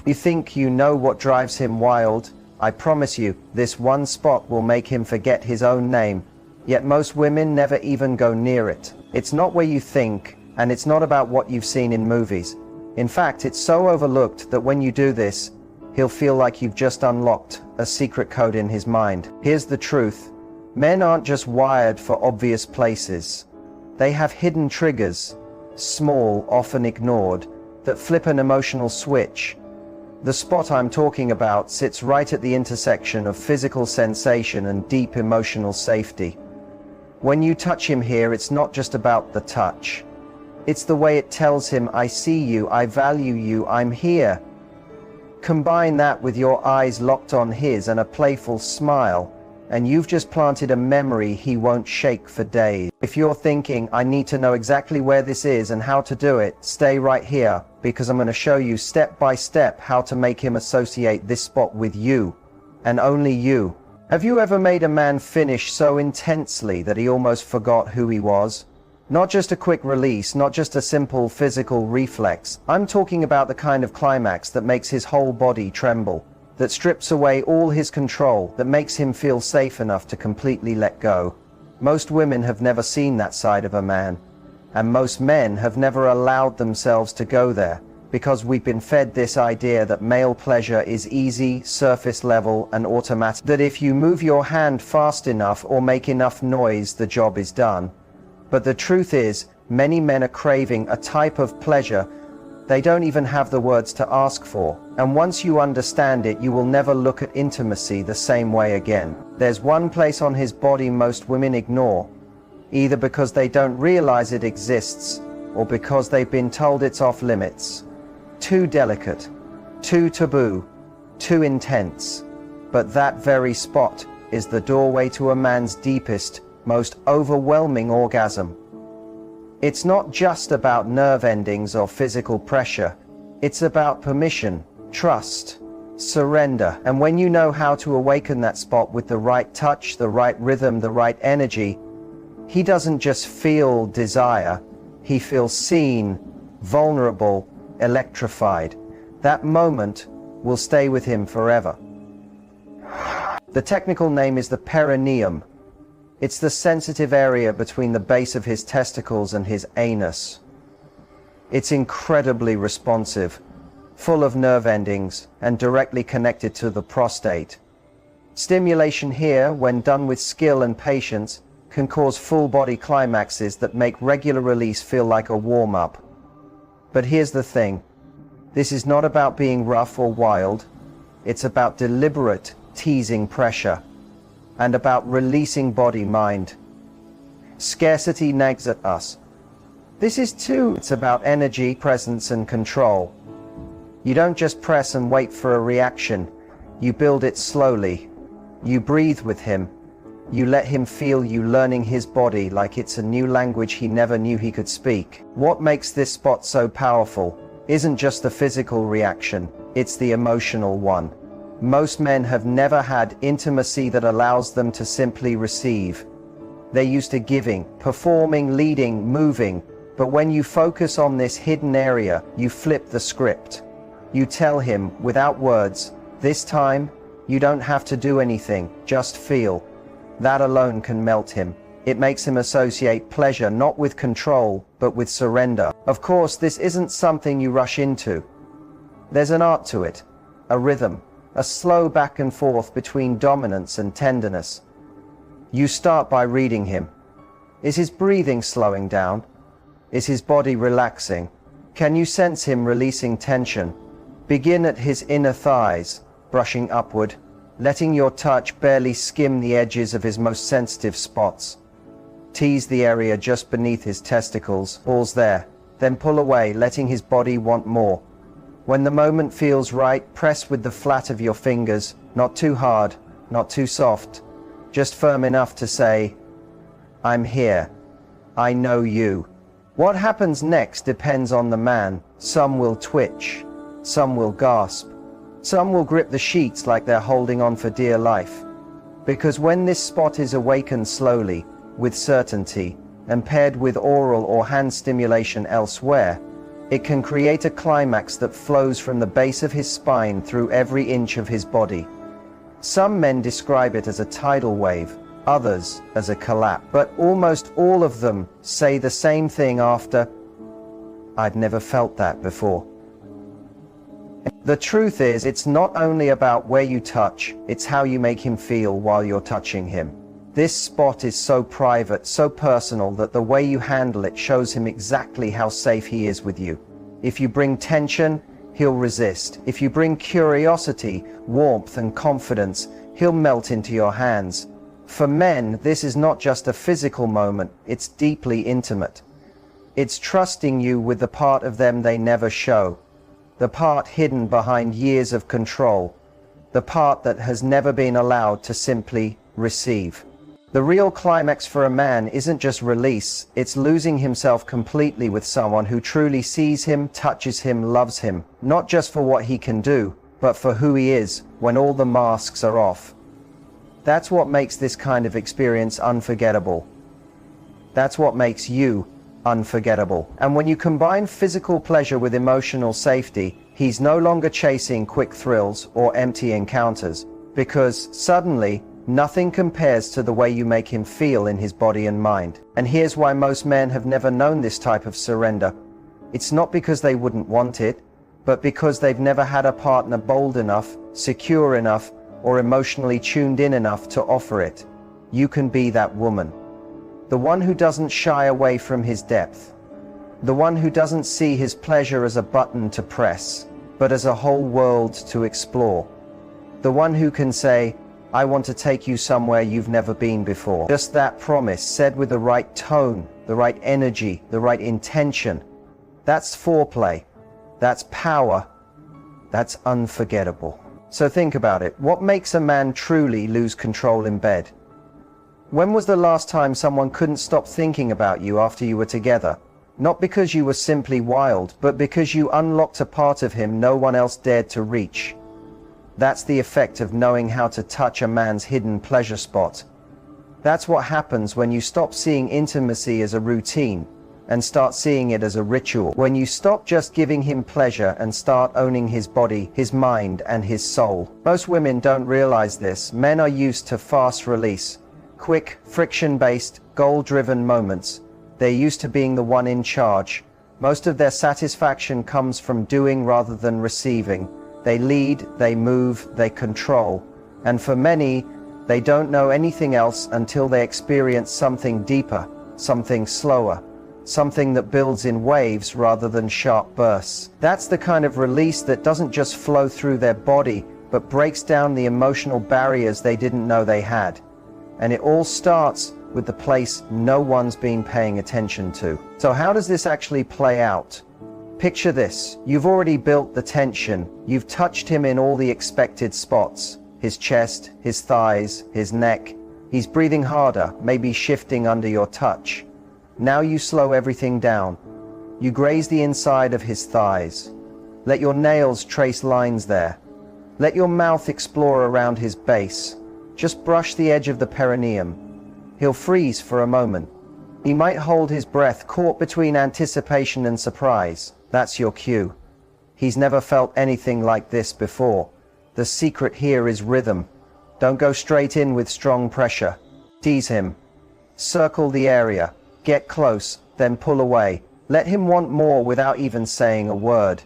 You think you know what drives him wild? I promise you, this one spot will make him forget his own name. Yet most women never even go near it. It's not where you think, and it's not about what you've seen in movies. In fact, it's so overlooked that when you do this, he'll feel like you've just unlocked a secret code in his mind. Here's the truth. Men aren't just wired for obvious places. They have hidden triggers, small, often ignored, that flip an emotional switch. The spot I'm talking about sits right at the intersection of physical sensation and deep emotional safety. When you touch him here, it's not just about the touch. It's the way it tells him, I see you, I value you, I'm here. Combine that with your eyes locked on his and a playful smile, and you've just planted a memory he won't shake for days. If you're thinking, I need to know exactly where this is and how to do it, stay right here, because I'm going to show you step by step how to make him associate this spot with you, and only you. Have you ever made a man finish so intensely that he almost forgot who he was? Not just a quick release, not just a simple physical reflex. I'm talking about the kind of climax that makes his whole body tremble, that strips away all his control, that makes him feel safe enough to completely let go. Most women have never seen that side of a man, and most men have never allowed themselves to go there, because we've been fed this idea that male pleasure is easy, surface level, and automatic, that if you move your hand fast enough or make enough noise, the job is done. But the truth is, many men are craving a type of pleasure they don't even have the words to ask for. And once you understand it, you will never look at intimacy the same way again. There's one place on his body most women ignore, either because they don't realize it exists, or because they've been told it's off limits. Too delicate, too taboo, too intense. But that very spot is the doorway to a man's deepest, most overwhelming orgasm. It's not just about nerve endings or physical pressure. It's about permission, trust, surrender. And when you know how to awaken that spot with the right touch, the right rhythm, the right energy, he doesn't just feel desire. He feels seen, vulnerable, electrified. That moment will stay with him forever. The technical name is the perineum. It's the sensitive area between the base of his testicles and his anus. It's incredibly responsive, full of nerve endings, and directly connected to the prostate. Stimulation here, when done with skill and patience, can cause full-body climaxes that make regular release feel like a warm-up. But here's the thing. This is not about being rough or wild. It's about deliberate, teasing pressure, and about releasing body-mind. Scarcity nags at us. This is too. It's about energy, presence, and control. You don't just press and wait for a reaction. You build it slowly. You breathe with him. You let him feel you learning his body like it's a new language he never knew he could speak. What makes this spot so powerful isn't just the physical reaction, it's the emotional one. Most men have never had intimacy that allows them to simply receive. They're used to giving, performing, leading, moving. But when you focus on this hidden area, you flip the script. You tell him, without words, this time, you don't have to do anything, just feel. That alone can melt him. It makes him associate pleasure not with control, but with surrender. Of course, this isn't something you rush into. There's an art to it, a rhythm. A slow back and forth between dominance and tenderness. You start by reading him. Is his breathing slowing down? Is his body relaxing? Can you sense him releasing tension? Begin at his inner thighs, brushing upward, letting your touch barely skim the edges of his most sensitive spots. Tease the area just beneath his testicles, pause there, then pull away, letting his body want more. When the moment feels right, press with the flat of your fingers, not too hard, not too soft, just firm enough to say, I'm here. I know you. What happens next depends on the man. Some will twitch, some will gasp, some will grip the sheets like they're holding on for dear life. Because when this spot is awakened slowly, with certainty, and paired with oral or hand stimulation elsewhere, It can create a climax that flows from the base of his spine through every inch of his body. Some men describe it as a tidal wave, others as a collapse, but almost all of them say the same thing after, "I've never felt that before." The truth is, it's not only about where you touch, it's how you make him feel while you're touching him. This spot is so private, so personal, that the way you handle it shows him exactly how safe he is with you. If you bring tension, he'll resist. If you bring curiosity, warmth, and confidence, he'll melt into your hands. For men, this is not just a physical moment, it's deeply intimate. It's trusting you with the part of them they never show, the part hidden behind years of control, the part that has never been allowed to simply receive. The real climax for a man isn't just release, it's losing himself completely with someone who truly sees him, touches him, loves him, not just for what he can do, but for who he is when all the masks are off. That's what makes this kind of experience unforgettable. That's what makes you unforgettable. And when you combine physical pleasure with emotional safety, he's no longer chasing quick thrills or empty encounters, because suddenly nothing compares to the way you make him feel in his body and mind. And here's why most men have never known this type of surrender. It's not because they wouldn't want it, but because they've never had a partner bold enough, secure enough, or emotionally tuned in enough to offer it. You can be that woman. The one who doesn't shy away from his depth. The one who doesn't see his pleasure as a button to press, but as a whole world to explore. The one who can say, "I want to take you somewhere you've never been before." Just that promise, said with the right tone, the right energy, the right intention. That's foreplay. That's power. That's unforgettable. So think about it. What makes a man truly lose control in bed? When was the last time someone couldn't stop thinking about you after you were together? Not because you were simply wild, but because you unlocked a part of him no one else dared to reach. That's the effect of knowing how to touch a man's hidden pleasure spot. That's what happens when you stop seeing intimacy as a routine and start seeing it as a ritual. When you stop just giving him pleasure and start owning his body, his mind, and his soul. Most women don't realize this. Men are used to fast release, quick, friction-based, goal-driven moments. They're used to being the one in charge. Most of their satisfaction comes from doing rather than receiving. They lead, they move, they control. And for many, they don't know anything else until they experience something deeper, something slower, something that builds in waves rather than sharp bursts. That's the kind of release that doesn't just flow through their body, but breaks down the emotional barriers they didn't know they had. And it all starts with the place no one's been paying attention to. So how does this actually play out? Picture this. You've already built the tension. You've touched him in all the expected spots. His chest, his thighs, his neck. He's breathing harder, maybe shifting under your touch. Now you slow everything down. You graze the inside of his thighs. Let your nails trace lines there. Let your mouth explore around his base. Just brush the edge of the perineum. He'll freeze for a moment. He might hold his breath, caught between anticipation and surprise. That's your cue. He's never felt anything like this before. The secret here is rhythm. Don't go straight in with strong pressure. Tease him. Circle the area. Get close, then pull away. Let him want more without even saying a word.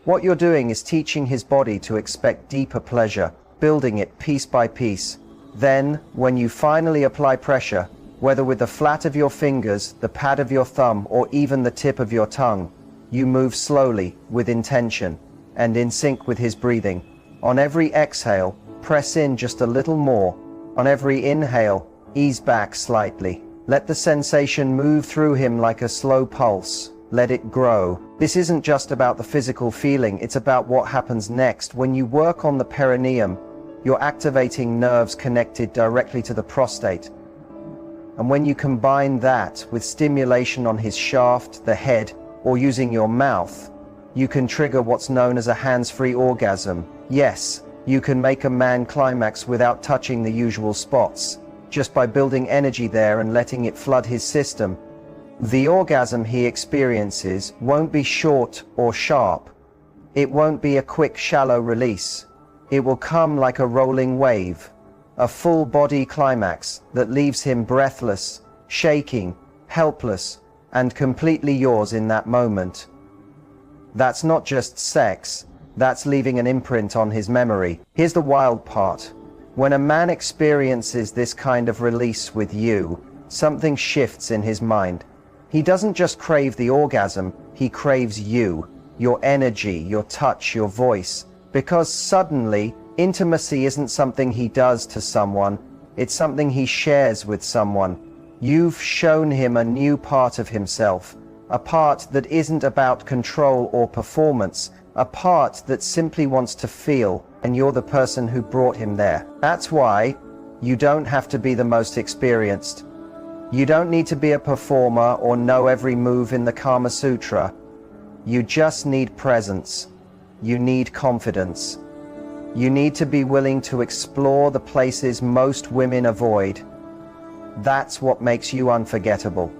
What you're doing is teaching his body to expect deeper pleasure, building it piece by piece. Then, when you finally apply pressure, whether with the flat of your fingers, the pad of your thumb, or even the tip of your tongue, you move slowly, with intention, and in sync with his breathing. On every exhale, press in just a little more. On every inhale, ease back slightly. Let the sensation move through him like a slow pulse. Let it grow. This isn't just about the physical feeling, it's about what happens next. When you work on the perineum, you're activating nerves connected directly to the prostate. And when you combine that with stimulation on his shaft, the head, or using your mouth, you can trigger what's known as a hands-free orgasm. Yes, you can make a man climax without touching the usual spots, just by building energy there and letting it flood his system. The orgasm he experiences won't be short or sharp. It won't be a quick, shallow release. It will come like a rolling wave, a full body climax that leaves him breathless, shaking, helpless, and completely yours in that moment. That's not just sex, that's leaving an imprint on his memory. Here's the wild part. When a man experiences this kind of release with you, something shifts in his mind. He doesn't just crave the orgasm, he craves you, your energy, your touch, your voice. Because suddenly, intimacy isn't something he does to someone, it's something he shares with someone. You've shown him a new part of himself, a part that isn't about control or performance, a part that simply wants to feel, and you're the person who brought him there. That's why you don't have to be the most experienced. You don't need to be a performer or know every move in the Kama Sutra. You just need presence. You need confidence. You need to be willing to explore the places most women avoid. That's what makes you unforgettable.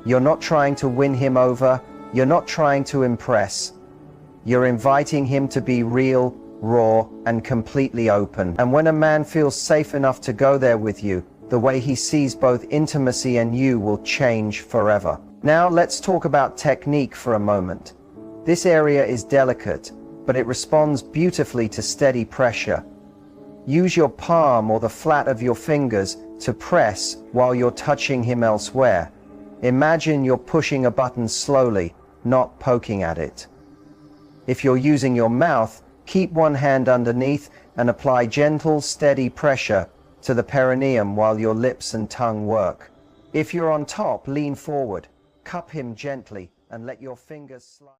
You're not trying to win him over. You're not trying to impress. You're inviting him to be real, raw, and completely open. And when a man feels safe enough to go there with you, the way he sees both intimacy and you will change forever. Now let's talk about technique for a moment. This area is delicate, but it responds beautifully to steady pressure. Use your palm or the flat of your fingers to press while you're touching him elsewhere. Imagine you're pushing a button slowly, not poking at it. If you're using your mouth, keep one hand underneath and apply gentle, steady pressure to the perineum while your lips and tongue work. If you're on top, lean forward, cup him gently, and let your fingers slide.